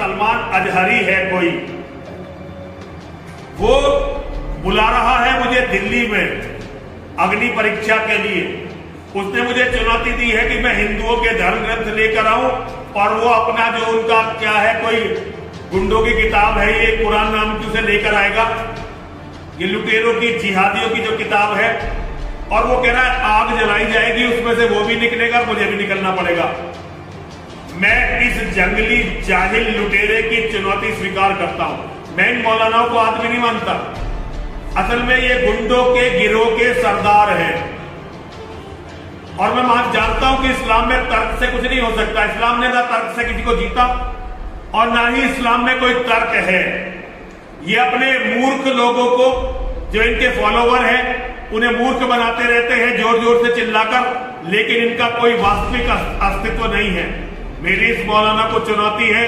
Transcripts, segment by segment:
सलमान अजहरी है कोई, वो बुला रहा है मुझे दिल्ली में अग्नि परीक्षा के लिए। उसने मुझे चुनौती दी है कि मैं हिंदुओं के धर्म ग्रंथ लेकर आऊं और वो अपना जो उनका क्या है कोई गुंडों की किताब है, ये कुरान नाम की, उसे लेकर आएगा। ये लुटेरों की, जिहादियों की जो किताब है, और वो कह रहा है आग जलाई जाएगी, उसमें से वो भी निकलेगा, मुझे भी निकलना पड़ेगा। मैं इस जंगली जाहिल लुटेरे की चुनौती स्वीकार करता हूं। मैं इन मौलानाओं को आदमी नहीं मानता। असल में ये गुंडों के गिरोह के सरदार हैं, और मैं जानता हूं कि इस्लाम में तर्क से कुछ नहीं हो सकता। इस्लाम ने ना तर्क से किसी को जीता, और ना ही इस्लाम में कोई तर्क है। ये अपने मूर्ख लोगों को, जो इनके फॉलोवर हैं, उन्हें मूर्ख बनाते रहते हैं जोर जोर से चिल्लाकर, लेकिन इनका कोई वास्तविक अस्तित्व नहीं है। मेरी इस मौलाना को चुनौती है,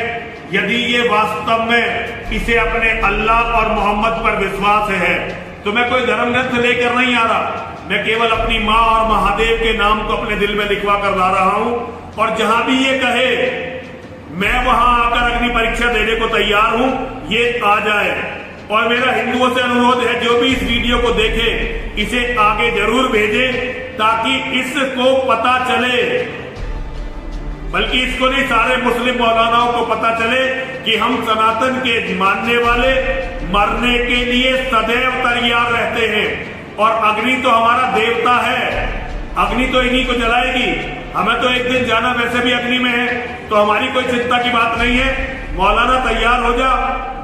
यदि ये वास्तव में इसे अपने अल्लाह और मोहम्मद पर विश्वास है, तो मैं कोई धर्म ग्रंथ लेकर नहीं आ रहा। मैं केवल अपनी माँ और महादेव के नाम को अपने दिल में लिखवा कर ला रहा हूं, और जहां भी ये कहे मैं वहां आकर अग्नि परीक्षा देने को तैयार हूं, ये आ जाए। और मेरा हिंदुओं से अनुरोध है, जो भी इस वीडियो को देखे इसे आगे जरूर भेजे, ताकि इसको पता चले, बल्कि इसको नहीं, सारे मुस्लिम मौलानाओं को पता चले कि हम सनातन के मानने वाले मरने के लिए सदैव तैयार रहते हैं। और अग्नि तो हमारा देवता है, अग्नि तो इन्हीं को जलाएगी। हमें तो एक दिन जाना वैसे भी अग्नि में है, तो हमारी कोई चिंता की बात नहीं है। मौलाना तैयार हो जा,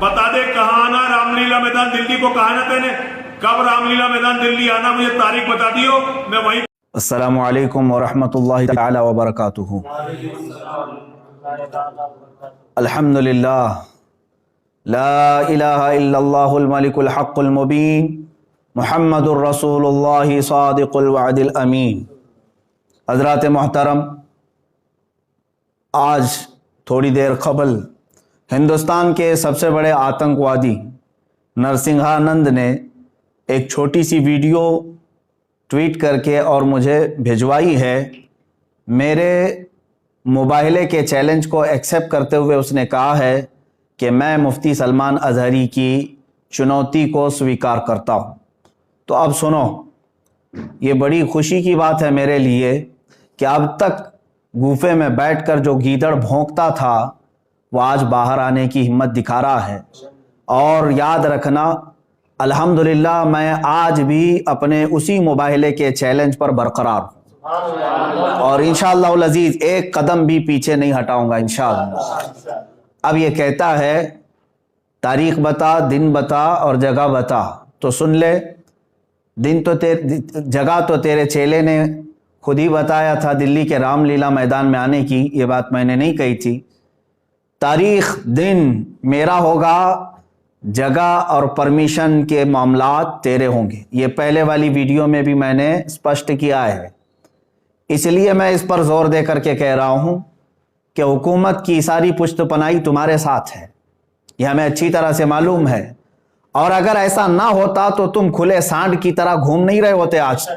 बता दे कहाँ आना। रामलीला मैदान दिल्ली को कहा ना तेने, कब रामलीला मैदान दिल्ली आना, मुझे तारीख बता दियो, मैं वहीं। अस्सलामु अलैकुम वरहमतुल्लाहि तआला वबरकातुहू। अल्हम्दुलिल्लाह, ला इलाहा इल्लल्लाहुल मलिकुल हक़्क़ुल मुबीन, मुहम्मदुर रसूलुल्लाह सादिकुल वअदिल अमीन। हज़रात मोहतरम, आज थोड़ी देर कबल हिंदुस्तान के सबसे बड़े आतंकवादी नरसिंहानंद ने एक छोटी सी वीडियो ट्वीट करके और मुझे भिजवाई है। मेरे मुबाहिले के चैलेंज को एक्सेप्ट करते हुए उसने कहा है कि मैं मुफ्ती सलमान अजहरी की चुनौती को स्वीकार करता हूँ। तो अब सुनो, ये बड़ी खुशी की बात है मेरे लिए कि अब तक गुफे में बैठकर जो गीदड़ भौंकता था, वो आज बाहर आने की हिम्मत दिखा रहा है। और याद रखना, अल्हम्दुलिल्लाह मैं आज भी अपने उसी मुबाहिले के चैलेंज पर बरकरार हूँ, और इंशाअल्लाह उल अज़ीज़ एक कदम भी पीछे नहीं हटाऊंगा इंशाअल्लाह। अब ये कहता है तारीख बता, दिन बता और जगह बता, तो सुन ले। दिन तो जगह तो तेरे चेले ने खुद ही बताया था, दिल्ली के रामलीला मैदान में आने की, ये बात मैंने नहीं कही थी। तारीख दिन मेरा होगा, जगह और परमिशन के मामलात तेरे होंगे। ये पहले वाली वीडियो में भी मैंने स्पष्ट किया है, इसलिए मैं इस पर जोर दे करके कह रहा हूं कि हुकूमत की सारी पुश्त पनाही तुम्हारे साथ है, यह हमें अच्छी तरह से मालूम है। और अगर ऐसा ना होता तो तुम खुले सांड की तरह घूम नहीं रहे होते आज।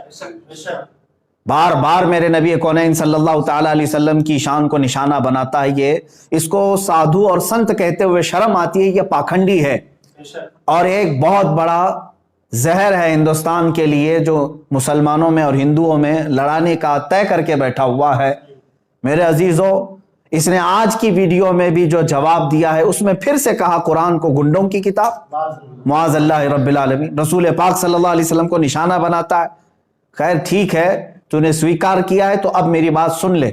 बार बार मेरे नबी कौनैन सल्लल्लाहु ताला अलैहि वसल्लम की शान को निशाना बनाता है ये। इसको साधु और संत कहते हुए शर्म आती है, ये पाखंडी है और एक बहुत बड़ा जहर है हिंदुस्तान के लिए, जो मुसलमानों में और हिंदुओं में लड़ाने का तय करके बैठा हुआ है। मेरे अजीजों, इसने आज की वीडियो में भी जो जवाब दिया है, उसमें फिर से कहा कुरान को गुंडों की किताब, मुआज़ल्लाहि रब्बिल आलमीन, रसूल पाक सल्लल्लाहु अलैहि वसल्लम को निशाना बनाता है। खैर ठीक है, तूने स्वीकार किया है, तो अब मेरी बात सुन ले।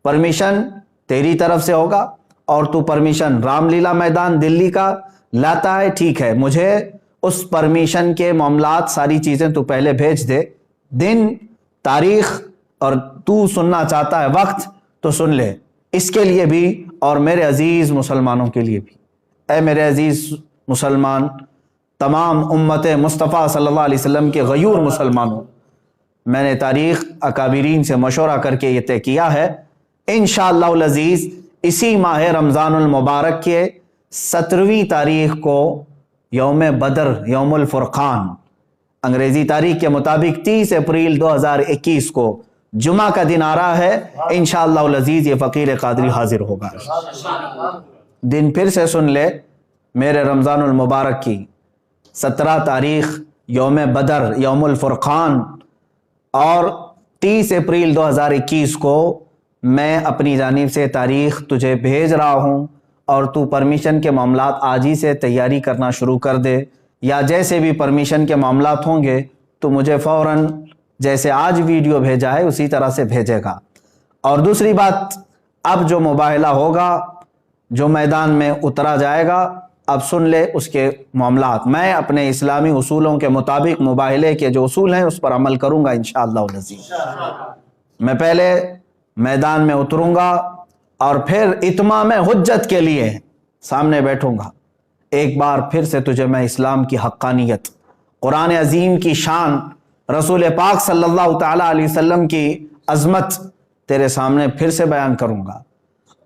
परमिशन तेरी तरफ से होगा और तू परमिशन रामलीला मैदान दिल्ली का लाता है, ठीक है। मुझे उस परमिशन के मामलात सारी चीजें तू पहले भेज दे, दिन, तारीख, और तू सुनना चाहता है वक्त तो सुन ले। इसके लिए भी और मेरे अजीज मुसलमानों के लिए भी, ऐ मेरे अजीज मुसलमान, तमाम उम्मत मुस्तफ़ा सल्लल्लाहु अलैहि वसल्लम के गयूर मुसलमानों, मैंने तारीख अकाबिरीन से मशवरा करके ये तय किया है, इंशाअल्लाह उल अज़ीज़ इसी माह रमज़ानुल मुबारक के 17वीं तारीख को यौम बदर, यौमुल फुरक़ान, अंग्रेजी तारीख के मुताबिक 30 अप्रैल 2021 को जुमा का दिन आ रहा है। इंशाअल्लाह उल अज़ीज़ ये फ़कीर क़ादरी हाजिर होगा। दिन फिर से सुन ले मेरे रमज़ानुल मुबारक की 17 तारीख़ यौम बदर यौमुल फुरक़ान और 30 अप्रैल 2021 को मैं अपनी जानिब से तारीख़ तुझे भेज रहा हूँ और तू परमिशन के मामलात आज ही से तैयारी करना शुरू कर दे, या जैसे भी परमिशन के मामलात होंगे तो मुझे फ़ौरन जैसे आज वीडियो भेजा है उसी तरह से भेजेगा। और दूसरी बात, अब जो मुबाहला होगा, जो मैदान में उतरा जाएगा, अब सुन ले उसके मामलात। मैं अपने इस्लामी उसूलों के मुताबिक मुबाहले के जो उसूल हैं उस पर अमल करूँगा इंशाअल्लाह अज़ीज़। मैं पहले मैदान में उतरूँगा और फिर इत्माम हुज्जत के लिए सामने बैठूँगा। एक बार फिर से तुझे मैं इस्लाम की हक्कानियत, कुरान अज़ीम की शान, रसूल पाक सल्लल्लाहु ताला अलैहि वसल्लम की अज़मत तेरे सामने फिर से बयान करूँगा।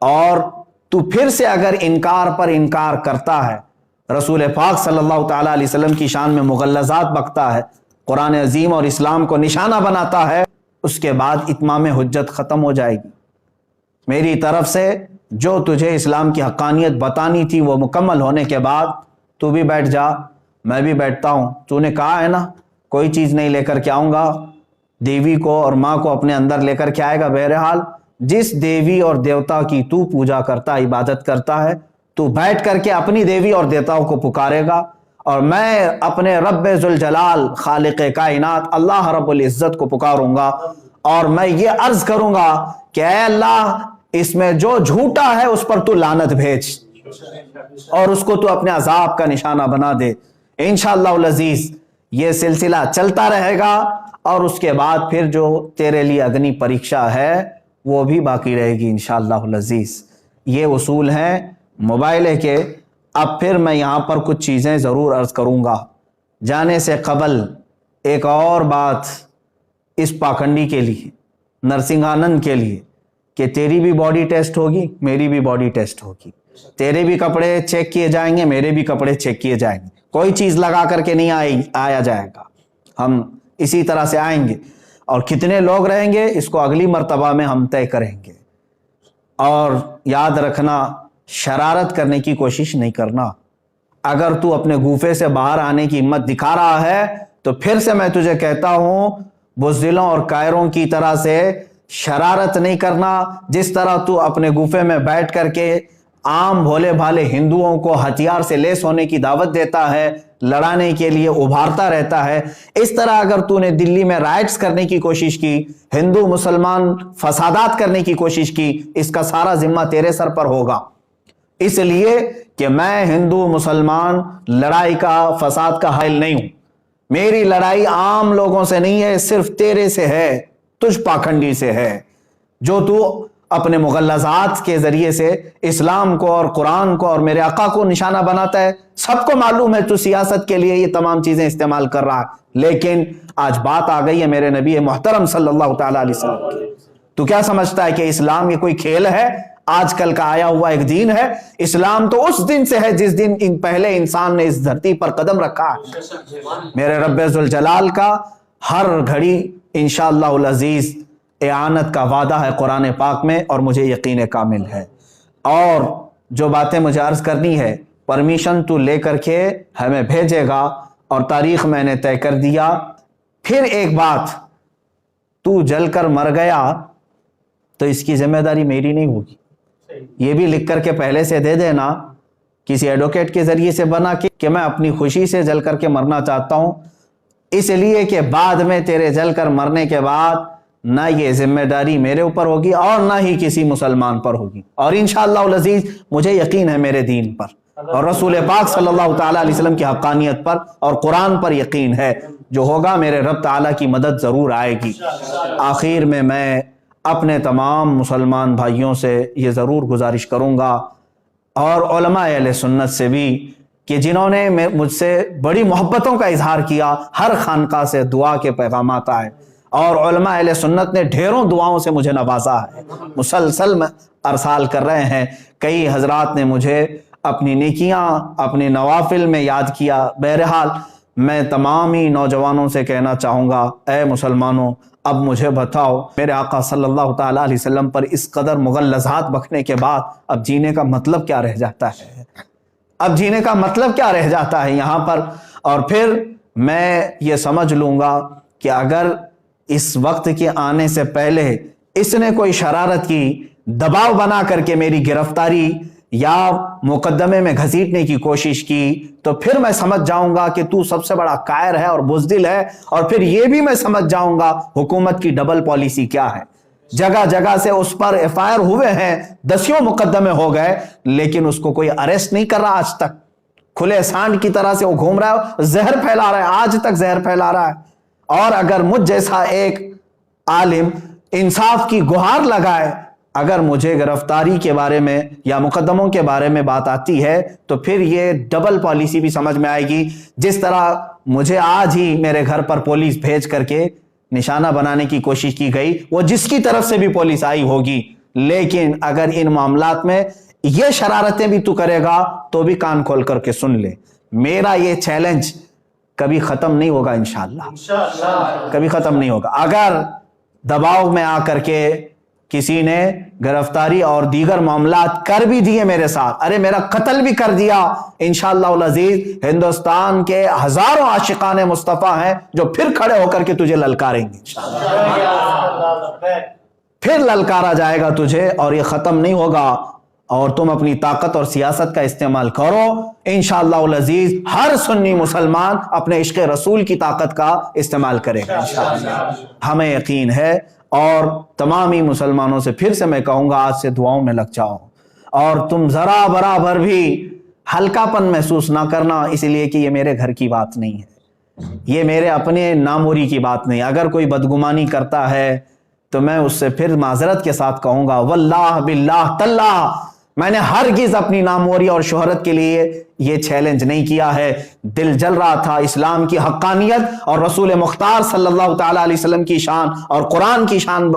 और तू फिर से अगर इनकार पर इनकार करता है, रसूल पाक सल्लल्लाहु ताला अलैहि वसल्लम की शान में मुग़ल्लज़ात बकता है, कुरान अज़ीम और इस्लाम को निशाना बनाता है, उसके बाद इत्माम हुज्जत ख़त्म हो जाएगी। मेरी तरफ से जो तुझे इस्लाम की हक्कानियत बतानी थी वो मुकम्मल होने के बाद तू भी बैठ जा, मैं भी बैठता हूँ। तूने कहा है ना कोई चीज़ नहीं लेकर के आऊँगा, देवी को और माँ को अपने अंदर लेकर के आएगा। बहरहाल जिस देवी और देवता की तू पूजा करता, इबादत करता है, तू बैठ करके अपनी देवी और देवताओं को पुकारेगा और मैं अपने रब्बे जुल जलाल खालिक कायनात अल्लाह रब्बुल इज़्ज़त को पुकारूंगा और मैं ये अर्ज करूंगा कि ऐ अल्लाह, इसमें जो झूठा है उस पर तू लानत भेज और उसको तू अपने अजाब का निशाना बना दे। इंशाअल्लाह अज़ीज़ ये सिलसिला चलता रहेगा और उसके बाद फिर जो तेरे लिए अग्नि परीक्षा है वो भी बाकी रहेगी इंशाअल्लाह अज़ीज़। ये उसूल हैं मोबाइल के। अब फिर मैं यहाँ पर कुछ चीज़ें ज़रूर अर्ज़ करूँगा। जाने से क़बल एक और बात इस पाखंडी के लिए, नरसिंहानंद के लिए, कि तेरी भी बॉडी टेस्ट होगी, मेरी भी बॉडी टेस्ट होगी, तेरे भी कपड़े चेक किए जाएंगे, मेरे भी कपड़े चेक किए जाएंगे। कोई चीज़ लगा करके नहीं आया जाएगा, हम इसी तरह से आएंगे और कितने लोग रहेंगे इसको अगली मर्तबा में हम तय करेंगे। और याद रखना, शरारत करने की कोशिश नहीं करना। अगर तू अपने गुफे से बाहर आने की हिम्मत दिखा रहा है तो फिर से मैं तुझे कहता हूँ, बुज़दिलों और कायरों की तरह से शरारत नहीं करना। जिस तरह तू अपने गुफे में बैठ करके आम भोले भाले हिंदुओं को हथियार से लेस होने की दावत देता है, लड़ाने के लिए उभारता रहता है, इस तरह अगर तूने दिल्ली में राइट्स करने की कोशिश की, हिंदू मुसलमान फसादात करने की कोशिश की, इसका सारा जिम्मा तेरे सर पर होगा। इसलिए कि मैं हिंदू मुसलमान लड़ाई का, फसाद का हाइल नहीं हूं। मेरी लड़ाई आम लोगों से नहीं है, सिर्फ तेरे से है, तुझ पाखंडी से है, जो तू अपने मुग़ल्लज़ात के जरिए से इस्लाम को और कुरान को और मेरे आका को निशाना बनाता है। सबको मालूम है तू सियासत के लिए ये तमाम चीजें इस्तेमाल कर रहा है, लेकिन आज बात आ गई है मेरे नबी मोहतरम सल्लल्लाहु ताला अलैहि वसल्लम की। तू क्या समझता है कि इस्लाम ये कोई खेल है, आजकल का आया हुआ एक दीन है? इस्लाम तो उस दिन से है जिस दिन पहले इंसान ने इस धरती पर कदम रखा है। मेरे रब्बे जुल जलाल का हर घड़ी इंशाअल्लाह अज़ीज़ एआनत का वादा है कुरान पाक में और मुझे यकीन कामिल है। और जो बातें मुझे अर्ज करनी है, परमिशन तू लेकर के हमें भेजेगा और तारीख मैंने तय कर दिया। फिर एक बात, तू जलकर मर गया तो इसकी जिम्मेदारी मेरी नहीं होगी। ये भी लिख करके पहले से दे देना, किसी एडवोकेट के जरिए से बना के कि मैं अपनी खुशी से जल करके मरना चाहता हूं, इसलिए कि बाद में तेरे जलकर मरने के बाद ना ये जिम्मेदारी मेरे ऊपर होगी और ना ही किसी मुसलमान पर होगी। और इंशाअल्लाह अज़ीज़ मुझे यकीन है मेरे दीन पर और रसूल पाक सल्लल्लाहु ताला अलैहि वसल्लम की हक्कानियत पर और कुरान पर यकीन है। जो होगा मेरे रब ताला की मदद ज़रूर आएगी। आखिर में मैं अपने तमाम मुसलमान भाइयों से ये ज़रूर गुजारिश करूँगा और उलमा अहले सुन्नत से भी कि जिन्होंने मुझसे बड़ी मोहब्बतों का इजहार किया, हर खानका से दुआ के पैगामात आए और उलमा अहले सुन्नत ने ढेरों दुआओं से मुझे नवाजा है, मुसलसल में अरसाल कर रहे हैं। कई हजरात ने मुझे अपनी नेकियां, अपने नवाफिल में याद किया। बहरहाल मैं तमाम ही नौजवानों से कहना चाहूँगा, ऐ मुसलमानों, اب مجھے بتاؤ میرے آقا صلی اللہ تعالیٰ علیہ وسلم پر اس قدر مغلظات بکنے کے بعد اب جینے کا مطلب کیا رہ جاتا ہے؟ اب جینے کا مطلب کیا رہ جاتا ہے یہاں پر؟ اور پھر میں یہ سمجھ لوں گا کہ اگر اس وقت کے آنے سے پہلے اس نے کوئی شرارت کی، دباؤ بنا کر کے میری گرفتاری یا مقدمے میں گھسیٹنے کی کوشش کی، تو پھر میں سمجھ جاؤں گا کہ تو سب سے بڑا قائر ہے اور بزدل ہے، اور پھر یہ بھی میں سمجھ جاؤں گا حکومت کی ڈبل پالیسی کیا ہے۔ جگہ جگہ سے اس پر ایف آئی آر ہوئے ہیں، دسیوں مقدمے ہو گئے، لیکن اس کو کوئی اریسٹ نہیں کر رہا آج تک۔ کھلے سانڈ کی طرح سے وہ گھوم رہا ہے، زہر پھیلا رہا ہے، آج تک زہر پھیلا رہا ہے۔ اور اگر مجھ جیسا ایک عالم انصاف کی گہار لگائے، اگر مجھے گرفتاری کے بارے میں یا مقدموں کے بارے میں بات آتی ہے تو پھر یہ ڈبل پالیسی بھی سمجھ میں آئے گی۔ جس طرح مجھے آج ہی میرے گھر پر پولیس بھیج کر کے نشانہ بنانے کی کوشش کی گئی، وہ جس کی طرف سے بھی پولیس آئی ہوگی، لیکن اگر ان معاملات میں یہ شرارتیں بھی تو کرے گا تو بھی کان کھول کر کے سن لے، میرا یہ چیلنج کبھی ختم نہیں ہوگا انشاءاللہ، کبھی ختم نہیں ہوگا۔ اگر دباؤ میں آ کر کے کسی نے گرفتاری اور دیگر معاملات کر بھی دیے میرے ساتھ، ارے میرا قتل بھی کر دیا، انشاءاللہ العزیز ہندوستان کے ہزاروں عاشقان مصطفیٰ ہیں جو پھر کھڑے ہو کر کے تجھے للکاریں گے، پھر للکارا جائے گا تجھے، اور یہ ختم نہیں ہوگا۔ اور تم اپنی طاقت اور سیاست کا استعمال کرو، انشاءاللہ العزیز ہر سنی مسلمان اپنے عشق رسول کی طاقت کا استعمال کرے گا انشاءاللہ، ہمیں یقین ہے۔ اور تمامی مسلمانوں سے پھر سے میں کہوں گا آج سے دعاؤں میں لگ جاؤ، اور تم ذرا برابر بھی ہلکا پن محسوس نہ کرنا، اس لیے کہ یہ میرے گھر کی بات نہیں ہے، یہ میرے اپنے ناموری کی بات نہیں۔ اگر کوئی بدگمانی کرتا ہے تو میں اس سے پھر معذرت کے ساتھ کہوں گا، واللہ باللہ تاللہ میں نے ہرگز اپنی ناموری اور شہرت کے لیے یہ چیلنج نہیں کیا ہے۔ دل جل رہا تھا اسلام کی حقانیت اور رسول مختار صلی اللہ تعالیٰ علیہ وسلم کی شان اور قرآن کی شان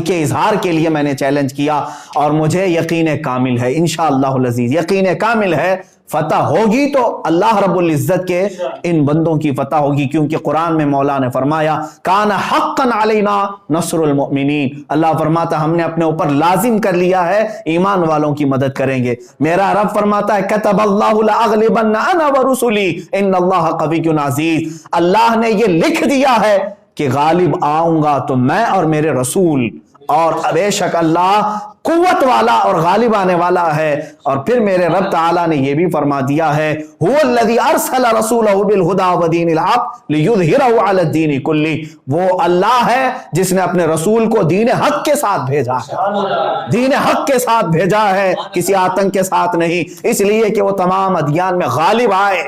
کے اظہار کے لیے میں نے چیلنج کیا، اور مجھے یقین کامل ہے انشاءاللہ العزیز، یقین کامل ہے فتح ہوگی تو اللہ رب العزت کے ان بندوں کی فتح ہوگی، کیونکہ قرآن میں مولا نے فرمایا کان حقا علینا نصر المؤمنین، اللہ فرماتا ہم نے اپنے اوپر لازم کر لیا ہے ایمان والوں کی مدد کریں گے۔ میرا رب فرماتا ہے کتب اللہ لاغلبن انا ورسلی ان اللہ قوی عزیز، اللہ نے یہ لکھ دیا ہے کہ غالب آؤں گا تو میں اور میرے رسول، اور بے شک اللہ قوت والا اور غالب آنے والا ہے۔ اور پھر میرے رب تعالیٰ نے یہ بھی فرما دیا ہے هو الذی ارسل رسولہ بالہدی ودین الحق لیظہرہ علی الدین کلہ، وہ اللہ ہے جس نے اپنے رسول کو دین حق کے ساتھ بھیجا ہے، دین حق کے ساتھ بھیجا ہے، کسی آتنک کے ساتھ نہیں، اس لیے کہ وہ تمام ادیان میں غالب آئے۔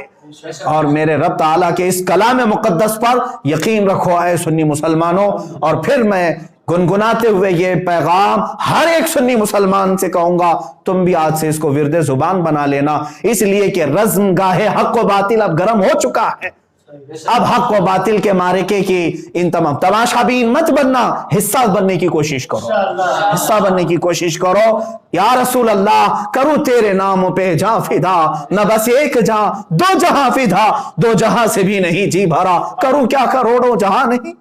اور میرے رب تعالیٰ کے اس کلام مقدس پر یقین رکھو اے سنی مسلمانوں۔ اور پھر میں گنگناتے ہوئے یہ پیغام ہر ایک سنی مسلمان سے کہوں گا، تم بھی آج سے اس کو ورد زبان بنا لینا، اس لیے کہ رزم گاہ حق و باطل اب گرم ہو چکا ہے۔ اب حق و باطل کے معرکے کی ان تمام تماشا بین مت بننا، حصہ بننے کی کوشش کرو، حصہ بننے کی کوشش کرو۔ یا رسول اللہ کرو تیرے نام پہ جہاں فدا، نہ بس ایک جہاں دو جہاں فدا، دو جہاں سے بھی نہیں جی بھرا، کروں کیا کروڑوں جہاں نہیں،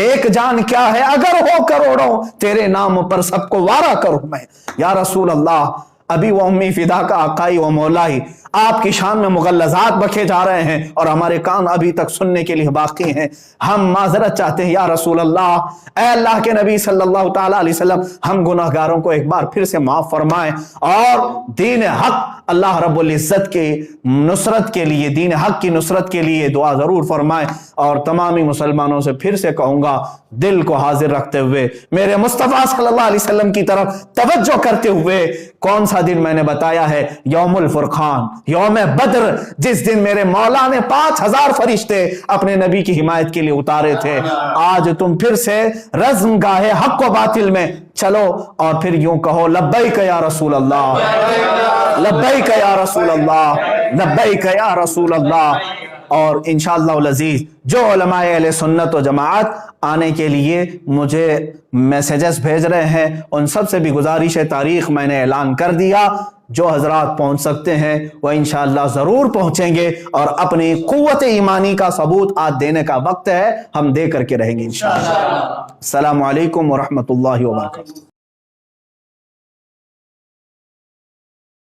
ایک جان کیا ہے اگر ہو کروڑوں، تیرے نام پر سب کو وارا کروں میں۔ یا رسول اللہ ابھی وہ امی فدا کا آقائی و مولائی آپ کی شان میں مغلظات بکے جا رہے ہیں اور ہمارے کان ابھی تک سننے کے لیے باقی ہیں، ہم معذرت چاہتے ہیں یا رسول اللہ، اے اللہ کے نبی صلی اللہ تعالیٰ علیہ وسلم، ہم گناہگاروں کو ایک بار پھر سے معاف فرمائیں، اور دین حق اللہ رب العزت کے نصرت کے لیے، دین حق کی نصرت کے لیے دعا ضرور فرمائیں۔ اور تمامی مسلمانوں سے پھر سے کہوں گا دل کو حاضر رکھتے ہوئے میرے مصطفیٰ صلی اللہ علیہ وسلم کی طرف توجہ کرتے ہوئے، کون سا دن میں نے بتایا ہے؟ یوم الفرقان، یوم بدر، جس دن میرے مولا نے 5000 فرشتے اپنے نبی کی حمایت کے لیے اتارے تھے۔ آج تم پھر سے رزم گاہ حق و باطل میں چلو اور پھر یوں کہو لبیک یا رسول اللہ، لبیک یا رسول اللہ، لبیک یا رسول اللہ۔ اور انشاءاللہ العزیز جو علماء اہل سنت و جماعت آنے کے لیے مجھے میسیجز بھیج رہے ہیں ان سب سے بھی گزارش ہے، تاریخ میں نے اعلان کر دیا، جو حضرات پہنچ سکتے ہیں وہ انشاءاللہ ضرور پہنچیں گے اور اپنی قوت ایمانی کا ثبوت آج دینے کا وقت ہے، ہم دے کر کے رہیں گے انشاءاللہ۔ السلام علیکم ورحمۃ اللہ وبرکاتہ۔